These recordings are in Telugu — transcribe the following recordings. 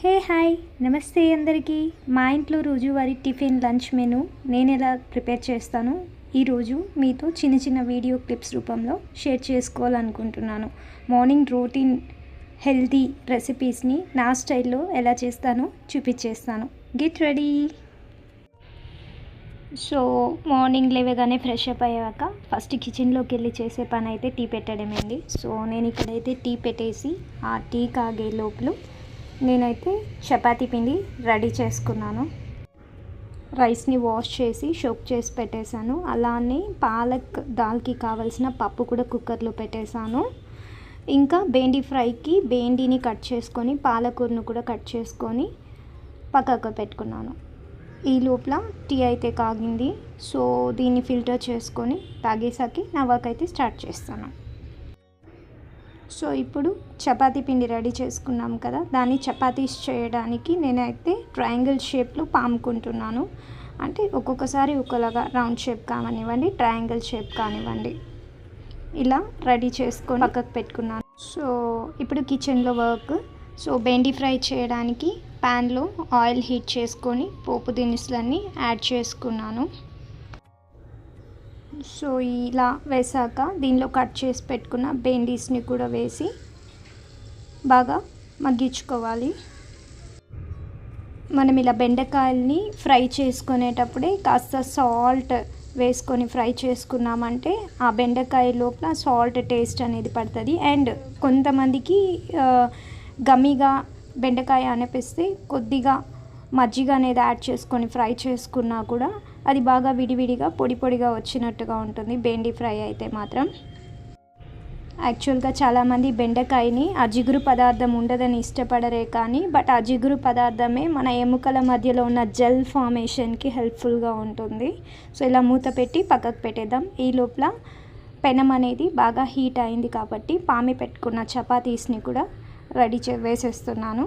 హే హాయ్ నమస్తే అందరికీ. మా ఇంట్లో రోజువారీ టిఫిన్ లంచ్ మెనూ నేను ఎలా ప్రిపేర్ చేస్తాను ఈరోజు మీతో చిన్న చిన్న వీడియో క్లిప్స్ రూపంలో షేర్ చేసుకోవాలనుకుంటున్నాను. మార్నింగ్ రొటీన్ హెల్తీ రెసిపీస్ని నా స్టైల్లో ఎలా చేస్తానో చూపించేస్తాను. Get ready. సో మార్నింగ్ లేవగానే ఫ్రెష్ అప్ అయ్యాక ఫస్ట్ కిచెన్లోకి వెళ్ళి చేసే పని అయితే టీ పెట్టడమేండి. సో నేను ఇక్కడైతే టీ పెట్టేసి ఆ టీ కాగే లోపల నేనైతే చపాతీ పిండి రెడీ చేసుకున్నాను. రైస్ని వాష్ చేసి షోక్ చేసి పెట్టేశాను. అలానే పాలక్ దాల్కి కావాల్సిన పప్పు కూడా కుక్కర్లో పెట్టేశాను. ఇంకా బెండి ఫ్రైకి బెండిని కట్ చేసుకొని పాలకూరను కూడా కట్ చేసుకొని పక్కకు పెట్టుకున్నాను. ఈ లోపల టీ అయితే కాగింది. సో దీన్ని ఫిల్టర్ చేసుకొని తాగేసాకి నా వర్క్ అయితే స్టార్ట్ చేస్తాను. సో ఇప్పుడు చపాతీ పిండి రెడీ చేసుకున్నాం కదా, దాన్ని చపాతీస్ చేయడానికి నేనైతే ట్రయాంగిల్ షేప్లో పాముకుంటున్నాను. అంటే ఒక్కొక్కసారి ఒకలాగా రౌండ్ షేప్ కానివ్వండి, ట్రయాంగిల్ షేప్ కానివ్వండి, ఇలా రెడీ చేసుకొని పక్కకు పెట్టుకున్నాను. సో ఇప్పుడు కిచెన్లో వర్క్. సో బెండి ఫ్రై చేయడానికి ప్యాన్లో ఆయిల్ హీట్ చేసుకొని పోపు దినుసులన్నీ యాడ్ చేసుకున్నాను. సో ఇలా వేసాక దీనిలో కట్ చేసి పెట్టుకున్న బెండీస్ని కూడా వేసి బాగా మగ్గించుకోవాలి. మనం ఇలా బెండకాయల్ని ఫ్రై చేసుకునేటప్పుడే కాస్త సాల్ట్ వేసుకొని ఫ్రై చేసుకున్నామంటే ఆ బెండకాయ లోపల సాల్ట్ టేస్ట్ అనేది పడుతుంది. అండ్ కొంతమందికి గమ్మిగా బెండకాయ అనిపిస్తే కొద్దిగా మజ్జిగ అనేది యాడ్ చేసుకొని ఫ్రై చేసుకున్నా కూడా అది బాగా విడివిడిగా పొడి పొడిగా వచ్చినట్టుగా ఉంటుంది బెండి ఫ్రై అయితే మాత్రం. యాక్చువల్గా చాలామంది బెండకాయని ఆ జిగురు పదార్థం ఉండదని ఇష్టపడరే కానీ బట్ ఆ జిగురు పదార్థమే మన ఎముకల మధ్యలో ఉన్న జెల్ ఫార్మేషన్కి హెల్ప్ఫుల్గా ఉంటుంది. సో ఇలా మూత పెట్టి పక్కకు పెట్టేద్దాం. ఈ లోపల పెనం అనేది బాగా హీట్ అయింది కాబట్టి పామి పెట్టుకున్న చపాతీస్ని కూడా రెడీ వేసేస్తున్నాను.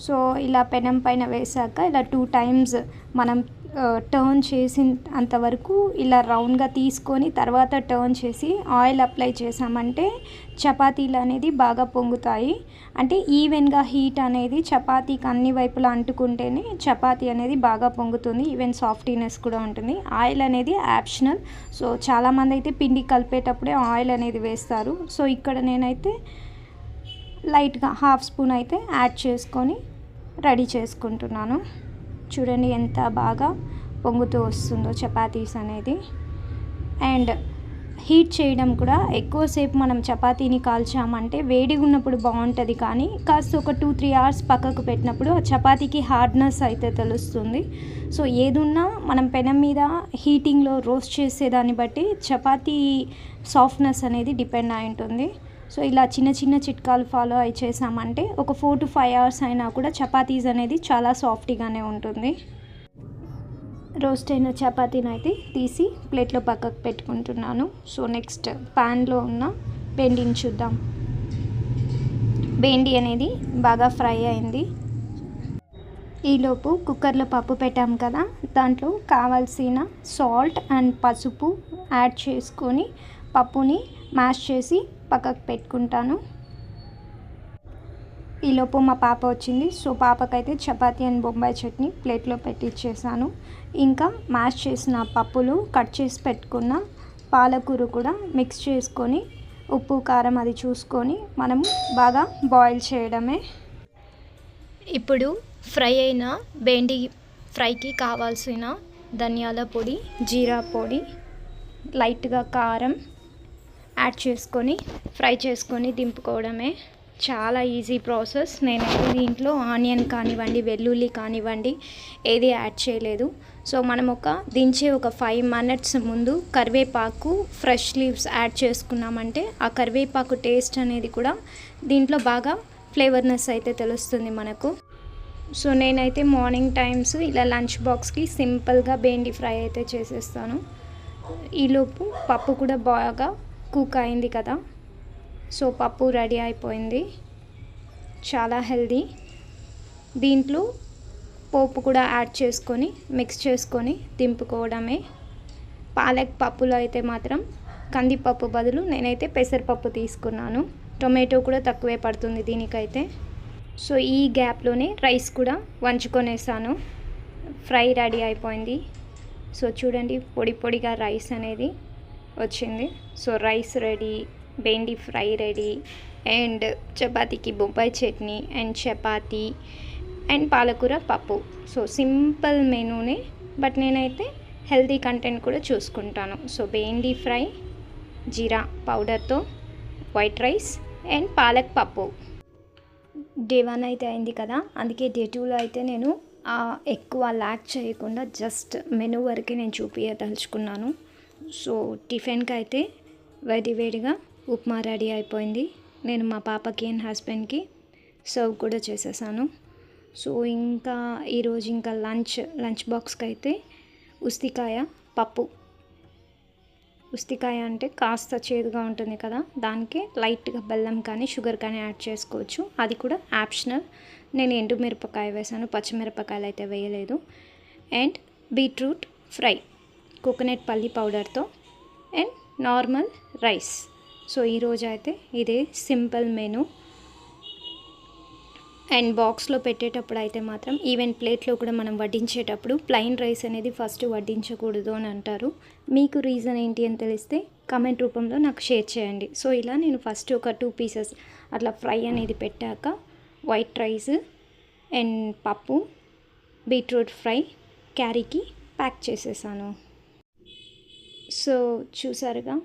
సో ఇలా పెనం పైన వేసాక ఇలా 2 times మనం టర్న్ చేసిన అంతవరకు ఇలా రౌండ్గా తీసుకొని తర్వాత టర్న్ చేసి ఆయిల్ అప్లై చేసామంటే చపాతీలు అనేది బాగా పొంగుతాయి. అంటే ఈవెన్గా హీట్ అనేది చపాతీకి అన్ని వైపులా అంటుకుంటేనే చపాతీ అనేది బాగా పొంగుతుంది. ఈవెన్ సాఫ్టీనెస్ కూడా ఉంటుంది. ఆయిల్ అనేది ఆప్షనల్. సో చాలామంది అయితే పిండి కలిపేటప్పుడే ఆయిల్ అనేది వేస్తారు. సో ఇక్కడ నేనైతే లైట్గా 1/2 స్పూన్ అయితే యాడ్ చేసుకొని రెడీ చేసుకుంటున్నాను. చూడండి ఎంత బాగా పొంగుతూ వస్తుందో చపాతీస్ అనేది. అండ్ హీట్ చేయడం కూడా ఎక్కువసేపు మనం చపాతీని కాల్చామంటే వేడిగా ఉన్నప్పుడు బాగుంటుంది, కానీ కాస్త ఒక 2-3 hours పక్కకు పెట్టినప్పుడు ఆ చపాతీకి హార్డ్నెస్ అయితే తెలుస్తుంది. సో ఏదున్నా మనం పెనం మీద హీటింగ్లో రోస్ట్ చేసేదాన్ని బట్టి చపాతీ సాఫ్ట్నెస్ అనేది డిపెండ్ అయి ఉంటుంది. సో ఇలా చిన్న చిన్న చిట్కాలు ఫాలో అయి చేసామంటే ఒక 4 to 5 hours అయినా కూడా చపాతీస్ అనేది చాలా సాఫ్ట్గానే ఉంటుంది. రోస్ట్ అయిన చపాతీని అయితే తీసి ప్లేట్లో పక్కకు పెట్టుకుంటున్నాను. సో నెక్స్ట్ ప్యాన్లో ఉన్న బెండిని చూద్దాం. బెండి అనేది బాగా ఫ్రై అయింది. ఈలోపు కుక్కర్లో పప్పు పెట్టాం కదా, దాంట్లో కావాల్సిన సాల్ట్ అండ్ పసుపు యాడ్ చేసుకొని పప్పుని మ్యాష్ చేసి పక్కకు పెట్టుకుంటాను. ఈలోపు మా పాప వచ్చింది. సో పాపకైతే చపాతీ అండ్ బొంబాయి చట్నీ ప్లేట్లో పెట్టిచ్చేసాను. ఇంకా మ్యాష్ చేసిన పప్పులు కట్ చేసి పెట్టుకున్న పాలకూర కూడా మిక్స్ చేసుకొని ఉప్పు కారం అది చూసుకొని మనం బాగా బాయిల్ చేయడమే. ఇప్పుడు ఫ్రై అయిన బెండి ఫ్రైకి కావాల్సిన ధనియాల పొడి, జీరా పొడి, లైట్గా కారం యాడ్ చేసుకొని ఫ్రై చేసుకొని దింపుకోవడమే. చాలా ఈజీ ప్రాసెస్. నేనైతే దీంట్లో ఆనియన్ కానివ్వండి, వెల్లుల్లి కానివ్వండి ఏది యాడ్ చేయలేదు. సో మనం దించే ఒక 5 minutes ముందు కరివేపాకు ఫ్రెష్ లీవ్స్ యాడ్ చేసుకున్నామంటే ఆ కరివేపాకు టేస్ట్ అనేది కూడా దీంట్లో బాగా ఫ్లేవర్నెస్ అయితే తెలుస్తుంది మనకు. సో నేనైతే మార్నింగ్ టైమ్స్ ఇలా లంచ్ బాక్స్కి సింపుల్గా బెండి ఫ్రై అయితే చేసేస్తాను. ఈలోపు పప్పు కూడా బాగా కుక్ అయింది కదా. సో పప్పు రెడీ అయిపోయింది. చాలా హెల్దీ. దీంట్లో పోపు కూడా యాడ్ చేసుకొని మిక్స్ చేసుకొని దింపుకోవడమే. పాలక్ పప్పులో అయితే మాత్రం కందిపప్పు బదులు నేనైతే పెసరపప్పు తీసుకున్నాను. టొమాటో కూడా తక్కువే పడుతుంది దీనికైతే. సో ఈ గ్యాప్లోనే రైస్ కూడా వంచుకొనేసాను. ఫ్రై రెడీ అయిపోయింది. సో చూడండి పొడి పొడిగా రైస్ అనేది వచ్చింది. సో రైస్ రెడీ, బెండి ఫ్రై రెడీ, అండ్ చపాతీకి బొంబాయి చట్నీ అండ్ చపాతీ అండ్ పాలకూర పప్పు. సో సింపుల్ మెనూనే, బట్ నేనైతే హెల్తీ కంటెంట్ కూడా చూసుకుంటాను. సో బెండి ఫ్రై, జీరా పౌడర్తో వైట్ రైస్ అండ్ పాలక్ పప్పు. డే 1 అయితే అయింది కదా, అందుకే డే 2లో అయితే నేను ఎక్కువ ల్యాక్ చేయకుండా జస్ట్ మెనూ వరకే నేను చూపించదలుచుకున్నాను. సో టిఫిన్కి అయితే వేడివేడిగా ఉప్మా రెడీ అయిపోయింది. నేను మా పాపకి అండ్ హస్బెండ్కి సర్వ్ కూడా చేసేసాను. సో ఇంకా ఈరోజు ఇంకా లంచ్ బాక్స్కి అయితే ఉస్తికాయ పప్పు. ఉస్తికాయ అంటే కాస్త చేదుగా ఉంటుంది కదా, దానికి లైట్గా బెల్లం కానీ షుగర్ కానీ యాడ్ చేసుకోవచ్చు. అది కూడా ఆప్షనల్. నేను ఎండుమిరపకాయ వేసాను, పచ్చిమిరపకాయలు అయితే వేయలేదు. అండ్ బీట్రూట్ ఫ్రై, కోకోనట్ పల్లి పౌడర్తో అండ్ నార్మల్ రైస్. సో ఈరోజు అయితే ఇదే సింపుల్ మెనూ. అండ్ బాక్స్లో పెట్టేటప్పుడు అయితే మాత్రం ఈవెన్ ప్లేట్లో కూడా మనం వడ్డించేటప్పుడు ప్లెయిన్ రైస్ అనేది ఫస్ట్ వడ్డించకూడదు అని అంటారు. మీకు రీజన్ ఏంటి అని తెలిస్తే కామెంట్ రూపంలో నాకు షేర్ చేయండి. సో ఇలా నేను ఫస్ట్ ఒక 2 పీసెస్ అట్లా ఫ్రై అనేది పెట్టాక వైట్ రైస్ అండ్ పప్పు, బీట్రూట్ ఫ్రై క్యారీకి ప్యాక్ చేసేసాను. సో చూసారుగా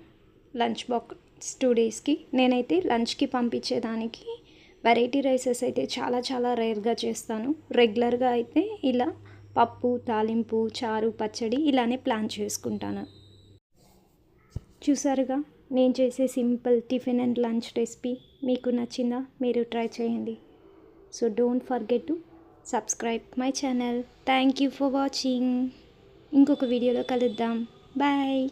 లంచ్ బాక్స్ 2 డేస్కి. నేనైతే లంచ్కి పంపించేదానికి వెరైటీ రైసెస్ అయితే చాలా రేర్గా చేస్తాను. రెగ్యులర్గా అయితే ఇలా పప్పు, తాలింపు, చారు, పచ్చడి ఇలానే ప్లాన్ చేసుకుంటాను. చూసారుగా నేను చేసే simple tiffin and lunch recipe మీకు నచ్చిందా? మీరు ట్రై చేయండి. So don't forget to subscribe my channel. Thank you for watching. ఇంకొక వీడియోలో కలుద్దాం. బాయ్.